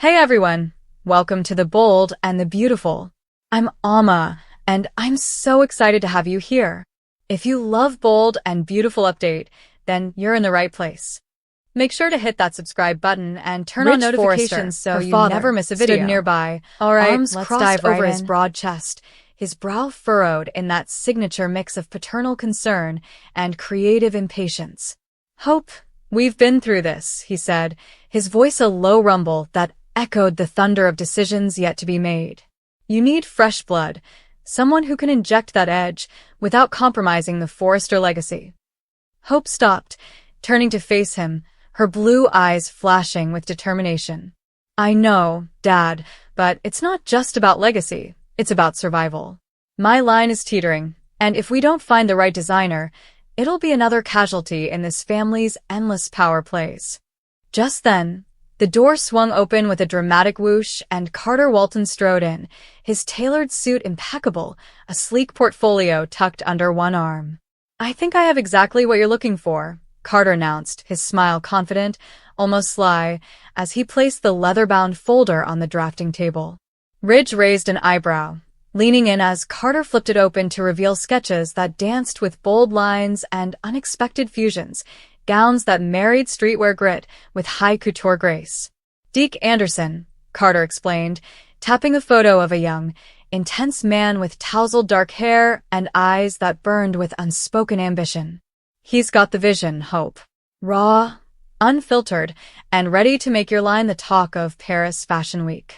Hey everyone, welcome to the Bold and the Beautiful. I'm Alma, and I'm so excited to have you here. If you love Bold and Beautiful update, then you're in the right place. Make sure to hit that subscribe button and turn on notifications so you never miss a video. Stood nearby, arms crossed over his broad chest, his brow furrowed in that signature mix of paternal concern and creative impatience. Hope, we've been through this, he said, his voice a low rumble that echoed the thunder of decisions yet to be made. You need fresh blood, someone who can inject that edge without compromising the Forrester legacy. Hope stopped, turning to face him, her blue eyes flashing with determination. I know, Dad, but it's not just about legacy, it's about survival. My line is teetering, and if we don't find the right designer, it'll be another casualty in this family's endless power plays. Just then, the door swung open with a dramatic whoosh and Carter Walton strode in, his tailored suit impeccable, a sleek portfolio tucked under one arm. I think I have exactly what you're looking for, Carter announced, his smile confident, almost sly, as he placed the leather-bound folder on the drafting table. Ridge raised an eyebrow, leaning in as Carter flipped it open to reveal sketches that danced with bold lines and unexpected fusions, gowns that married streetwear grit with high couture grace. Deke Anderson, Carter explained, tapping a photo of a young, intense man with tousled dark hair and eyes that burned with unspoken ambition. He's got the vision, Hope. Raw, unfiltered, and ready to make your line the talk of Paris Fashion Week.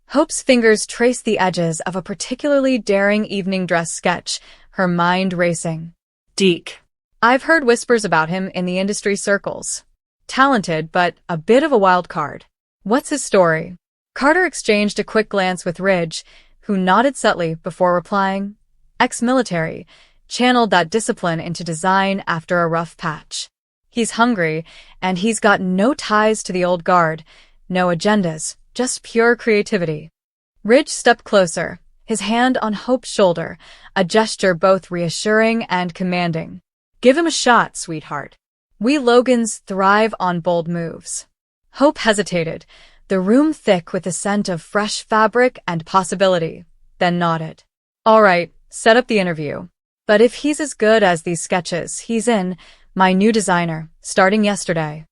Hope's fingers traced the edges of a particularly daring evening dress sketch, her mind racing. Deke. I've heard whispers about him in the industry circles. Talented, but a bit of a wild card. What's his story? Carter exchanged a quick glance with Ridge, who nodded subtly before replying. Ex-military, channeled that discipline into design after a rough patch. He's hungry, and he's got no ties to the old guard, no agendas, just pure creativity. Ridge stepped closer, his hand on Hope's shoulder, a gesture both reassuring and commanding. Give him a shot, sweetheart. We Logans thrive on bold moves. Hope hesitated, the room thick with the scent of fresh fabric and possibility, then nodded. All right, set up the interview. But if he's as good as these sketches, he's in, my new designer, starting yesterday.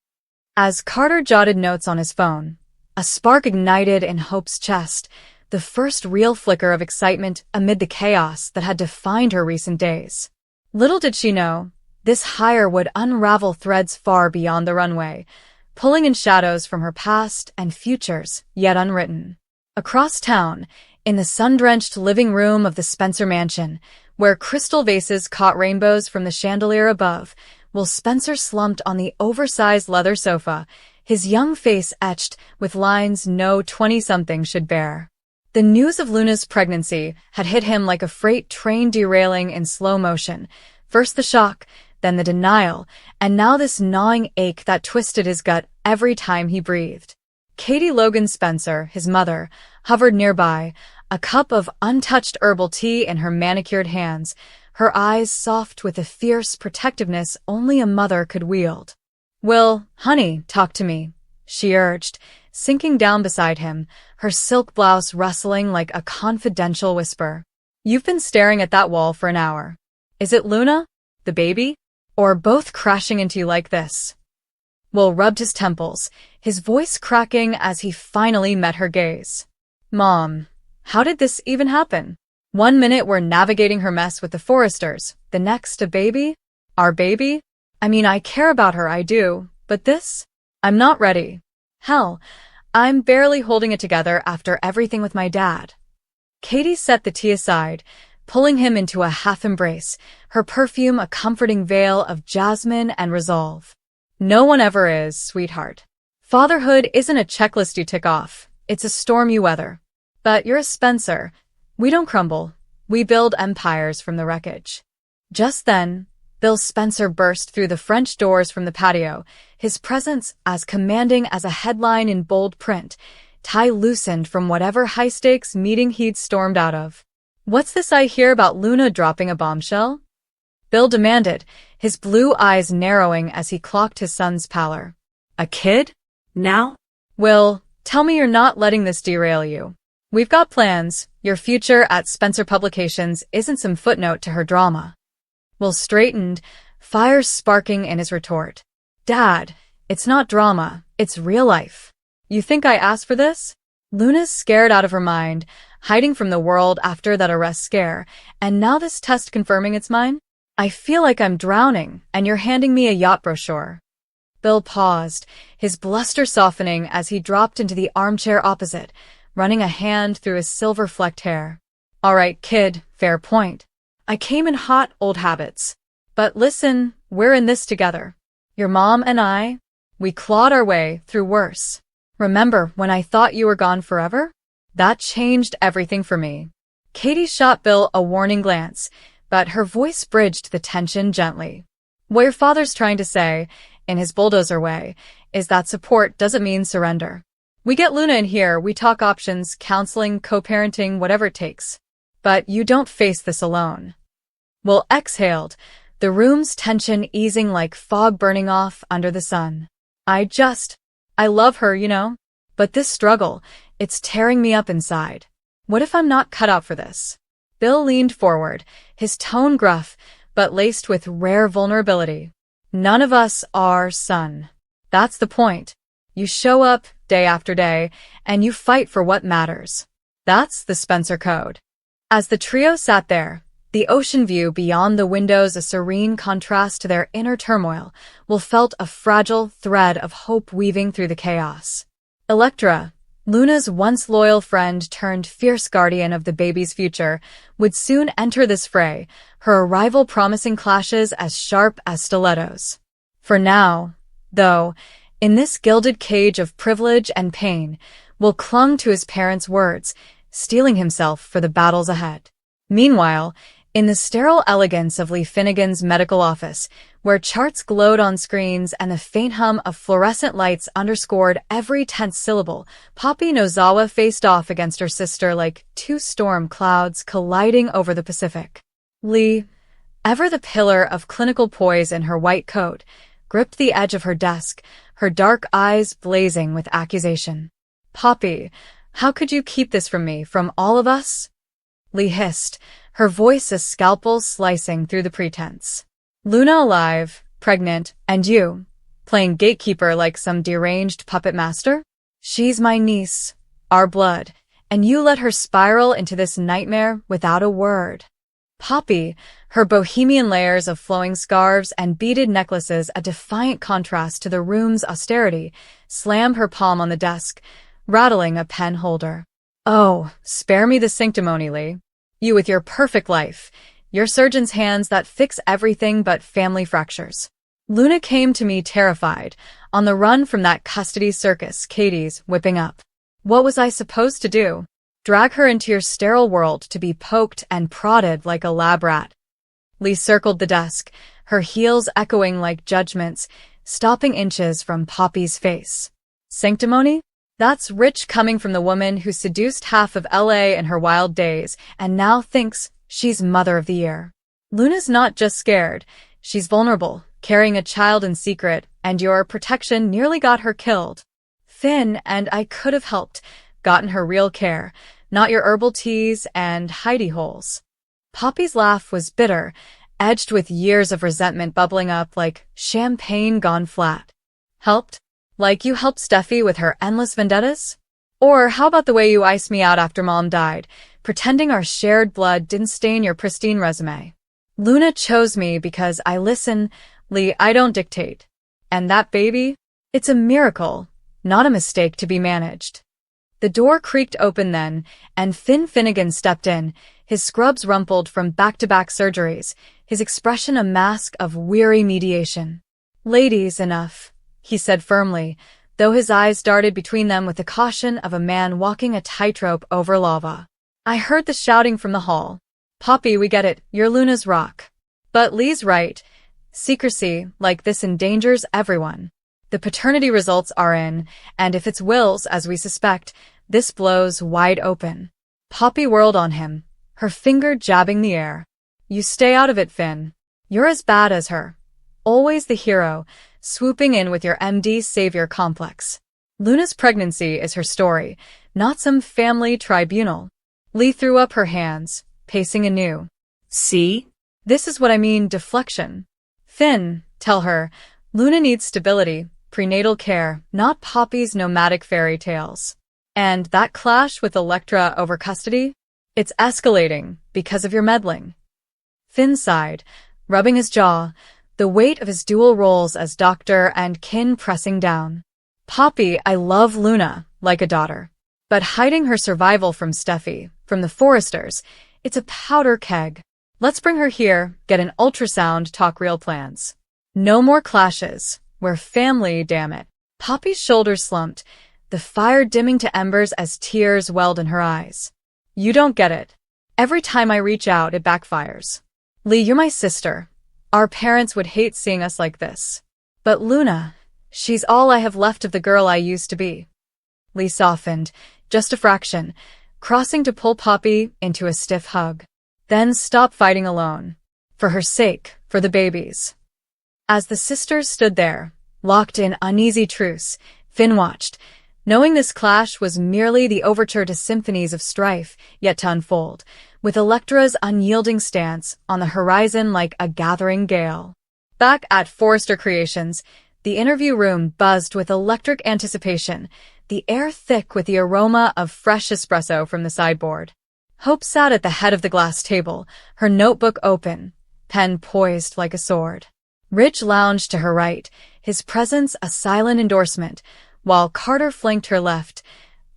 As Carter jotted notes on his phone, a spark ignited in Hope's chest, the first real flicker of excitement amid the chaos that had defined her recent days. Little did she know, this hire would unravel threads far beyond the runway, pulling in shadows from her past and futures yet unwritten. Across town, in the sun-drenched living room of the Spencer mansion, where crystal vases caught rainbows from the chandelier above, while Spencer slumped on the oversized leather sofa, his young face etched with lines no 20-something should bear. The news of Luna's pregnancy had hit him like a freight train derailing in slow motion, first the shock, then the denial, and now this gnawing ache that twisted his gut every time he breathed. Katie Logan Spencer, his mother, hovered nearby, a cup of untouched herbal tea in her manicured hands, her eyes soft with a fierce protectiveness only a mother could wield. Will, honey, talk to me, she urged, sinking down beside him, her silk blouse rustling like a confidential whisper. You've been staring at that wall for an hour. Is it Luna, the baby? Or both crashing into you like this? Will rubbed his temples, his voice cracking as he finally met her gaze. Mom, how did this even happen? 1 minute we're navigating her mess with the Forresters, the next a baby? Our baby? I mean, I care about her, I do, but this? I'm not ready. Hell, I'm barely holding it together after everything with my dad. Katie set the tea aside, pulling him into a half-embrace, her perfume a comforting veil of jasmine and resolve. No one ever is, sweetheart. Fatherhood isn't a checklist you tick off, it's a storm you weather. But you're a Spencer. We don't crumble, we build empires from the wreckage. Just then, Bill Spencer burst through the French doors from the patio, his presence as commanding as a headline in bold print, tie loosened from whatever high-stakes meeting he'd stormed out of. What's this I hear about Luna dropping a bombshell? Bill demanded, his blue eyes narrowing as he clocked his son's pallor. A kid? Now? Will, Tell me you're not letting this derail you. We've got plans. Your future at Spencer Publications isn't some footnote to her drama. Will straightened, fire sparking in his retort. Dad, it's not drama, it's real life. You think I asked for this? Luna's scared out of her mind, hiding from the world after that arrest scare, and now this test confirming it's mine? I feel like I'm drowning, and you're handing me a yacht brochure. Bill paused, his bluster softening as he dropped into the armchair opposite, running a hand through his silver-flecked hair. All right, kid, fair point. I came in hot, old habits. But listen, we're in this together. Your mom and I, we clawed our way through worse. Remember when I thought you were gone forever? That changed everything for me. Katie shot Bill a warning glance, but her voice bridged the tension gently. What your father's trying to say, in his bulldozer way, is that support doesn't mean surrender. We get Luna in here, we talk options, counseling, co-parenting, whatever it takes. But you don't face this alone. Will exhaled, the room's tension easing like fog burning off under the sun. I love her, you know? But this struggle, it's tearing me up inside. What if I'm not cut out for this? Bill leaned forward, his tone gruff, but laced with rare vulnerability. None of us are, son. That's the point. You show up day after day, and you fight for what matters. That's the Spencer Code. As the trio sat there, the ocean view beyond the windows a serene contrast to their inner turmoil, Will felt a fragile thread of hope weaving through the chaos. Electra, Luna's once loyal friend turned fierce guardian of the baby's future, would soon enter this fray, her arrival promising clashes as sharp as stilettos. For now, though, in this gilded cage of privilege and pain, Will clung to his parents' words, steeling himself for the battles ahead. Meanwhile, in the sterile elegance of Lee Finnegan's medical office, where charts glowed on screens and the faint hum of fluorescent lights underscored every tense syllable, Poppy Nozawa faced off against her sister like two storm clouds colliding over the Pacific. Lee, ever the pillar of clinical poise in her white coat, gripped the edge of her desk, her dark eyes blazing with accusation. Poppy, how could you keep this from me, from all of us? Lee hissed, her voice a scalpel slicing through the pretense. Luna alive, pregnant, and you, playing gatekeeper like some deranged puppet master? She's my niece, our blood, and you let her spiral into this nightmare without a word. Poppy, her bohemian layers of flowing scarves and beaded necklaces a defiant contrast to the room's austerity, slammed her palm on the desk, rattling a pen holder. Oh, spare me the sanctimony, Lee. You with your perfect life, your surgeon's hands that fix everything but family fractures. Luna came to me terrified, on the run from that custody circus Katie's whipping up. What was I supposed to do? Drag her into your sterile world to be poked and prodded like a lab rat? Lee circled the desk, her heels echoing like judgments, stopping inches from Poppy's face. Sanctimony? That's rich coming from the woman who seduced half of LA in her wild days and now thinks she's mother of the year. Luna's not just scared, she's vulnerable, carrying a child in secret, and your protection nearly got her killed. Finn and I could have helped, gotten her real care, not your herbal teas and hidey holes. Poppy's laugh was bitter, edged with years of resentment bubbling up like champagne gone flat. Helped? Like you helped Steffi with her endless vendettas? Or how about the way you iced me out after Mom died, pretending our shared blood didn't stain your pristine resume? Luna chose me because I listen, Lee, I don't dictate. And that baby? It's a miracle, not a mistake to be managed. The door creaked open then, and Finn Finnegan stepped in, his scrubs rumpled from back-to-back surgeries, his expression a mask of weary mediation. Ladies, enough, he said firmly, though his eyes darted between them with the caution of a man walking a tightrope over lava. I heard the shouting from the hall. Poppy, we get it, you're Luna's rock. But Lee's right. Secrecy like this endangers everyone. The paternity results are in, and if it's Will's, as we suspect, this blows wide open. Poppy whirled on him, her finger jabbing the air. You stay out of it, Finn. You're as bad as her. Always the hero, swooping in with your MD savior complex. Luna's pregnancy is her story, not some family tribunal. Lee threw up her hands, pacing anew. See? This is what I mean, deflection. Finn, tell her, Luna needs stability, prenatal care, not Poppy's nomadic fairy tales. And that clash with Electra over custody? It's escalating because of your meddling. Finn sighed, rubbing his jaw, the weight of his dual roles as doctor and kin pressing down. Poppy, I love Luna, like a daughter. But hiding her survival from Steffi, from the Forresters, it's a powder keg. Let's bring her here, get an ultrasound, talk real plans. No more clashes. We're family, damn it. Poppy's shoulders slumped, the fire dimming to embers as tears welled in her eyes. You don't get it. Every time I reach out, it backfires. Lee, you're my sister. Our parents would hate seeing us like this. But Luna, she's all I have left of the girl I used to be. Lee softened, just a fraction, crossing to pull Poppy into a stiff hug. Then stop fighting alone. For her sake, for the babies. As the sisters stood there, locked in uneasy truce, Finn watched, knowing this clash was merely the overture to symphonies of strife yet to unfold, with Electra's unyielding stance on the horizon like a gathering gale. Back at Forrester Creations, the interview room buzzed with electric anticipation, the air thick with the aroma of fresh espresso from the sideboard. Hope sat at the head of the glass table, her notebook open, pen poised like a sword. Rich lounged to her right, his presence a silent endorsement, while Carter flanked her left,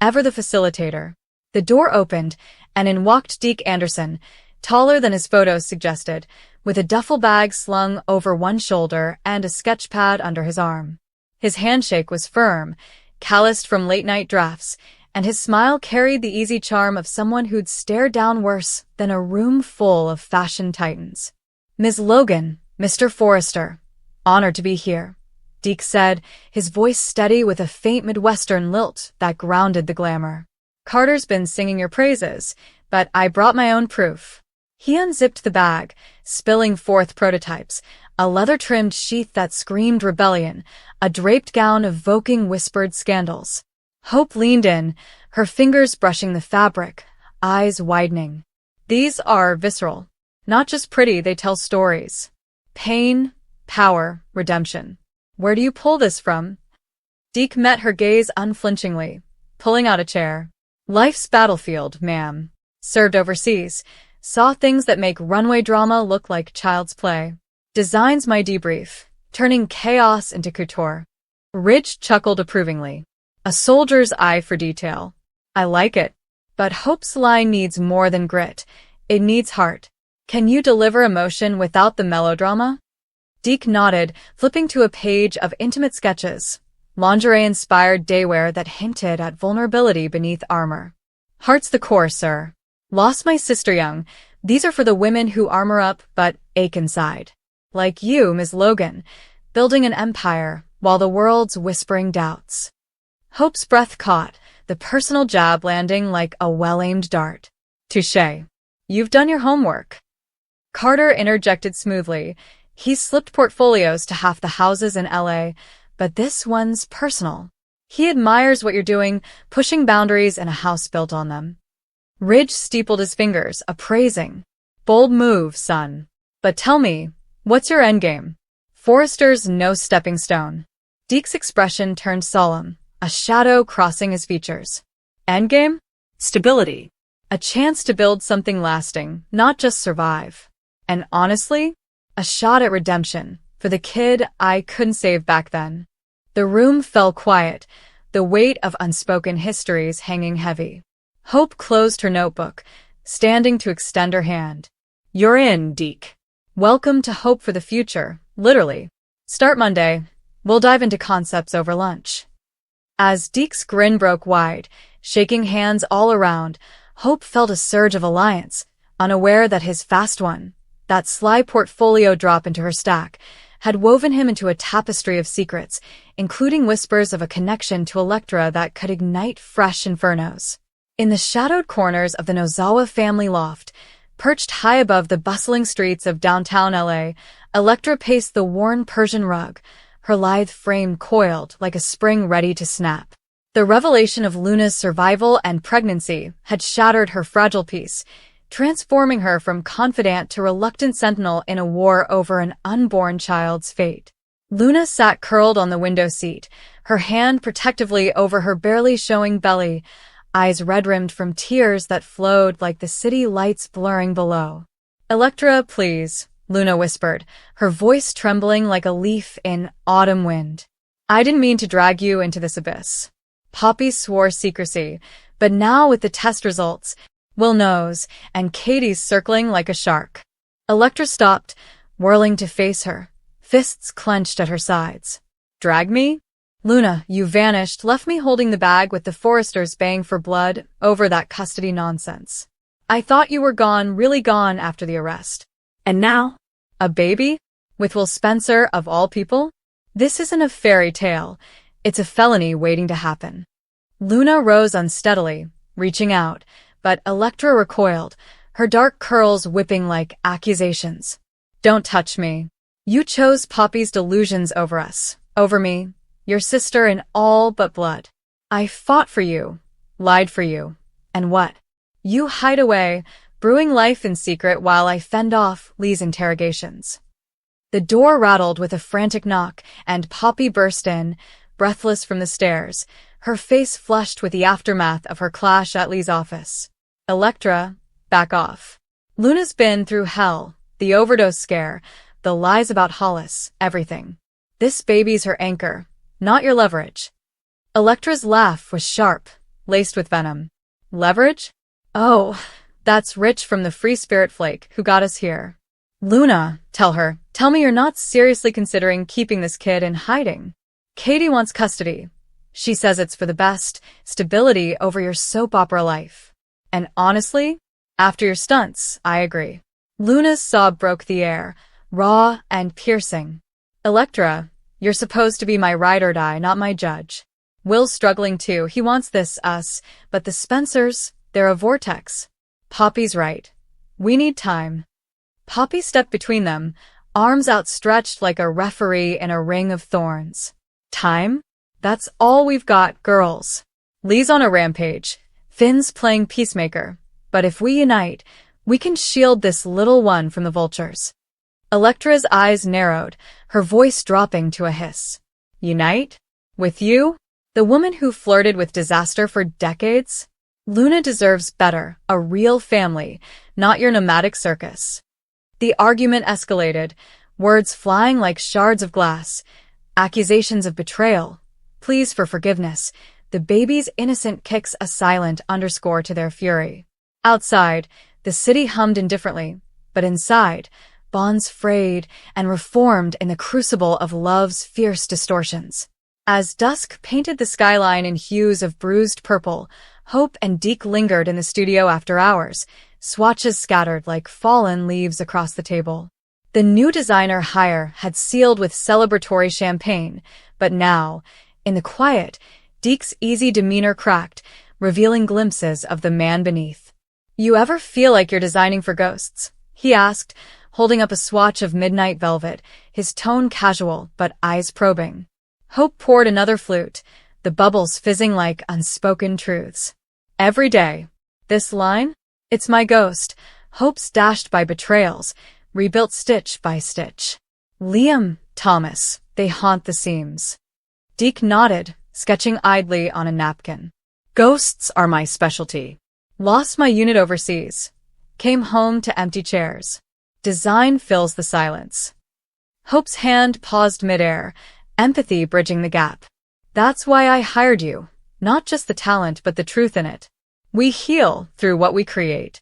ever the facilitator. The door opened, and in walked Deke Anderson, taller than his photos suggested, with a duffel bag slung over one shoulder and a sketch pad under his arm. His handshake was firm, calloused from late-night drafts, and his smile carried the easy charm of someone who'd stare down worse than a room full of fashion titans. Ms. Logan, Mr. Forrester, honored to be here, Deke said, his voice steady with a faint Midwestern lilt that grounded the glamour. Carter's been singing your praises, but I brought my own proof. He unzipped the bag, spilling forth prototypes, a leather-trimmed sheath that screamed rebellion, a draped gown evoking whispered scandals. Hope leaned in, her fingers brushing the fabric, eyes widening. These are visceral. Not just pretty, they tell stories. Pain, power, redemption. Where do you pull this from? Deke met her gaze unflinchingly, pulling out a chair. Life's battlefield, ma'am. Served overseas. Saw things that make runway drama look like child's play. Designs my debrief, turning chaos into couture. Ridge chuckled approvingly. A soldier's eye for detail. I like it. But Hope's line needs more than grit. It needs heart. Can you deliver emotion without the melodrama? Deke nodded, flipping to a page of intimate sketches. Lingerie-inspired daywear that hinted at vulnerability beneath armor. Heart's the core, sir. Lost my sister young. These are for the women who armor up but ache inside. Like you, Ms. Logan, building an empire while the world's whispering doubts. Hope's breath caught, the personal jab landing like a well-aimed dart. Touché. You've done your homework. Carter interjected smoothly. He's slipped portfolios to half the houses in LA, but this one's personal. He admires what you're doing, pushing boundaries in a house built on them. Ridge steepled his fingers, appraising. Bold move, son. But tell me, what's your endgame? Forrester's no stepping stone. Deke's expression turned solemn, a shadow crossing his features. Endgame? Stability. A chance to build something lasting, not just survive. And honestly, a shot at redemption, for the kid I couldn't save back then. The room fell quiet, the weight of unspoken histories hanging heavy. Hope closed her notebook, standing to extend her hand. You're in, Deke. Welcome to Hope for the future, literally. Start Monday. We'll dive into concepts over lunch. As Deke's grin broke wide, shaking hands all around, Hope felt a surge of alliance, unaware that his fast one, that sly portfolio drop into her stack, had woven him into a tapestry of secrets, including whispers of a connection to Electra that could ignite fresh infernos. In the shadowed corners of the Nozawa family loft, perched high above the bustling streets of downtown LA, Electra paced the worn Persian rug, her lithe frame coiled like a spring ready to snap. The revelation of Luna's survival and pregnancy had shattered her fragile peace, transforming her from confidant to reluctant sentinel in a war over an unborn child's fate. Luna sat curled on the window seat, her hand protectively over her barely showing belly, eyes red-rimmed from tears that flowed like the city lights blurring below. "Electra, please," Luna whispered, her voice trembling like a leaf in autumn wind. "I didn't mean to drag you into this abyss." Poppy swore secrecy, but now with the test results, Will knows, and Katie's circling like a shark. Electra stopped, whirling to face her, fists clenched at her sides. "Drag me? Luna, you vanished, left me holding the bag with the Forresters baying for blood over that custody nonsense. I thought you were gone, really gone after the arrest. And now? A baby? With Will Spencer, of all people? This isn't a fairy tale. It's a felony waiting to happen." Luna rose unsteadily, reaching out, but Electra recoiled, her dark curls whipping like accusations. "Don't touch me. You chose Poppy's delusions over us, over me, your sister in all but blood. I fought for you, lied for you, and what? You hide away, brewing life in secret while I fend off Lee's interrogations." The door rattled with a frantic knock, and Poppy burst in, breathless from the stairs, her face flushed with the aftermath of her clash at Lee's office. "Electra, back off. Luna's been through hell, the overdose scare, the lies about Hollis, everything. This baby's her anchor, not your leverage." Electra's laugh was sharp, laced with venom. "Leverage? Oh, that's Rich from the Free Spirit Flake who got us here. Luna, tell me you're not seriously considering keeping this kid in hiding. Katie wants custody. She says it's for the best, stability over your soap opera life. And honestly, after your stunts, I agree." Luna's sob broke the air, raw and piercing. "Electra, you're supposed to be my ride or die, not my judge. Will's struggling too, he wants this, us, but the Spencers, they're a vortex. Poppy's right. We need time." Poppy stepped between them, arms outstretched like a referee in a ring of thorns. "Time? That's all we've got, girls. Lee's on a rampage. Finn's playing peacemaker. But if we unite, we can shield this little one from the vultures." Electra's eyes narrowed, her voice dropping to a hiss. "Unite? With you? The woman who flirted with disaster for decades? Luna deserves better, a real family, not your nomadic circus." The argument escalated, words flying like shards of glass, accusations of betrayal, pleas for forgiveness, the baby's innocent kicks a silent underscore to their fury. Outside, the city hummed indifferently, but inside, bonds frayed and reformed in the crucible of love's fierce distortions. As dusk painted the skyline in hues of bruised purple, Hope and Deke lingered in the studio after hours, swatches scattered like fallen leaves across the table. The new designer hire had sealed with celebratory champagne, but now, in the quiet, Deke's easy demeanor cracked, revealing glimpses of the man beneath. "You ever feel like you're designing for ghosts?" he asked, holding up a swatch of midnight velvet, his tone casual but eyes probing. Hope poured another flute, the bubbles fizzing like unspoken truths. "Every day. This line? It's my ghost, hopes dashed by betrayals, rebuilt stitch by stitch. Liam, Thomas, they haunt the seams." Deke nodded, sketching idly on a napkin. "Ghosts are my specialty. Lost my unit overseas. Came home to empty chairs. Design fills the silence." Hope's hand paused midair, empathy bridging the gap. "That's why I hired you. Not just the talent, but the truth in it. We heal through what we create."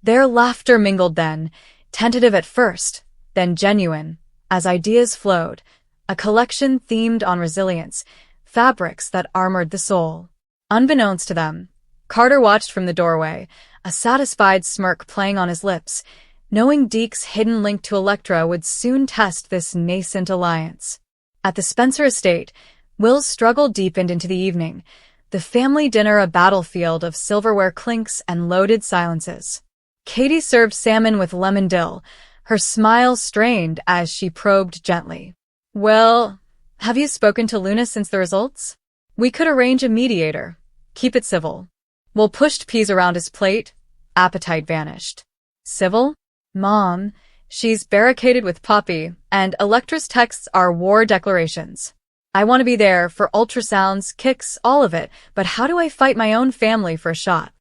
Their laughter mingled then, tentative at first, then genuine, as ideas flowed, a collection themed on resilience, fabrics that armored the soul. Unbeknownst to them, Carter watched from the doorway, a satisfied smirk playing on his lips, knowing Deke's hidden link to Electra would soon test this nascent alliance. At the Spencer estate, Will's struggle deepened into the evening, the family dinner a battlefield of silverware clinks and loaded silences. Katie served salmon with lemon dill, her smile strained as she probed gently. "Well, have you spoken to Luna since the results?" We could arrange a mediator. Keep it civil. Will pushed peas around his plate. Appetite vanished. Civil? Mom, she's barricaded with Poppy, and Electra's texts are war declarations. I want to be there for ultrasounds, kicks, all of it, but how do I fight my own family for a shot?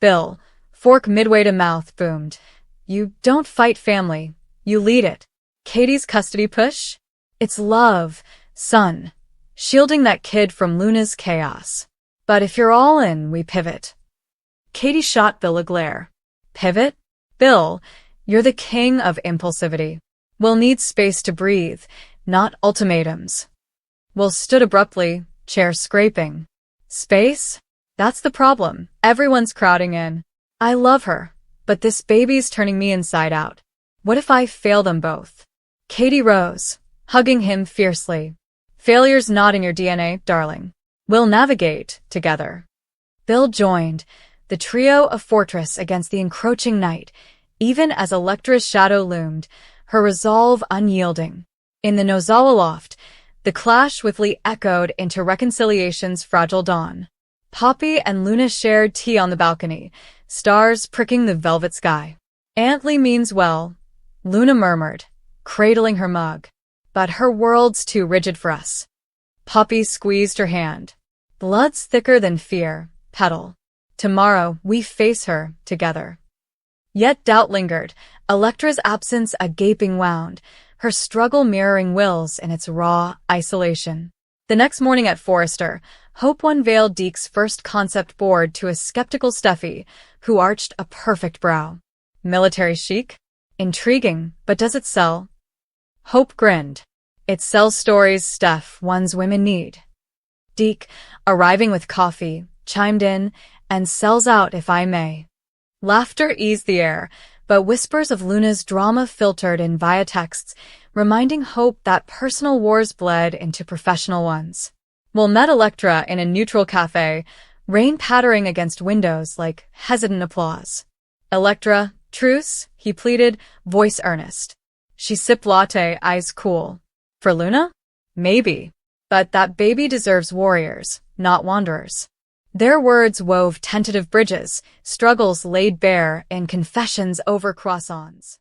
Bill, fork midway to mouth, boomed. You don't fight family. You lead it. Katie's custody push? It's love, son. Shielding that kid from Luna's chaos. But if you're all in, we pivot. Katie shot Bill a glare. Pivot? Bill, you're the king of impulsivity. We'll need space to breathe, not ultimatums. Will stood abruptly, chair scraping. Space? That's the problem. Everyone's crowding in. I love her, but this baby's turning me inside out. What if I fail them both? Katie rose, hugging him fiercely. Failure's not in your DNA, darling. We'll navigate together. Bill joined, the trio a fortress against the encroaching night, even as Electra's shadow loomed, her resolve unyielding. In the Nozawa loft, the clash with Lee echoed into reconciliation's fragile dawn. Poppy and Luna shared tea on the balcony, stars pricking the velvet sky. Aunt Lee means well, Luna murmured, cradling her mug. But her world's too rigid for us. Poppy squeezed her hand. Blood's thicker than fear, petal. Tomorrow we face her together. Yet doubt lingered, Electra's absence a gaping wound, her struggle mirroring Will's in its raw isolation. The next morning at Forrester, Hope unveiled Deke's first concept board to a skeptical Steffi, who arched a perfect brow. Military chic? Intriguing, but does it sell? Hope grinned. It sells stories, Steph, ones women need. Deke, arriving with coffee, chimed in, and sells out if I may. Laughter eased the air, but whispers of Luna's drama filtered in via texts, reminding Hope that personal wars bled into professional ones. Will met Electra in a neutral cafe, rain pattering against windows like hesitant applause. Electra, truce, he pleaded, voice earnest. She sipped latte, eyes cool. For Luna? Maybe. But that baby deserves warriors, not wanderers. Their words wove tentative bridges, struggles laid bare in confessions over croissants.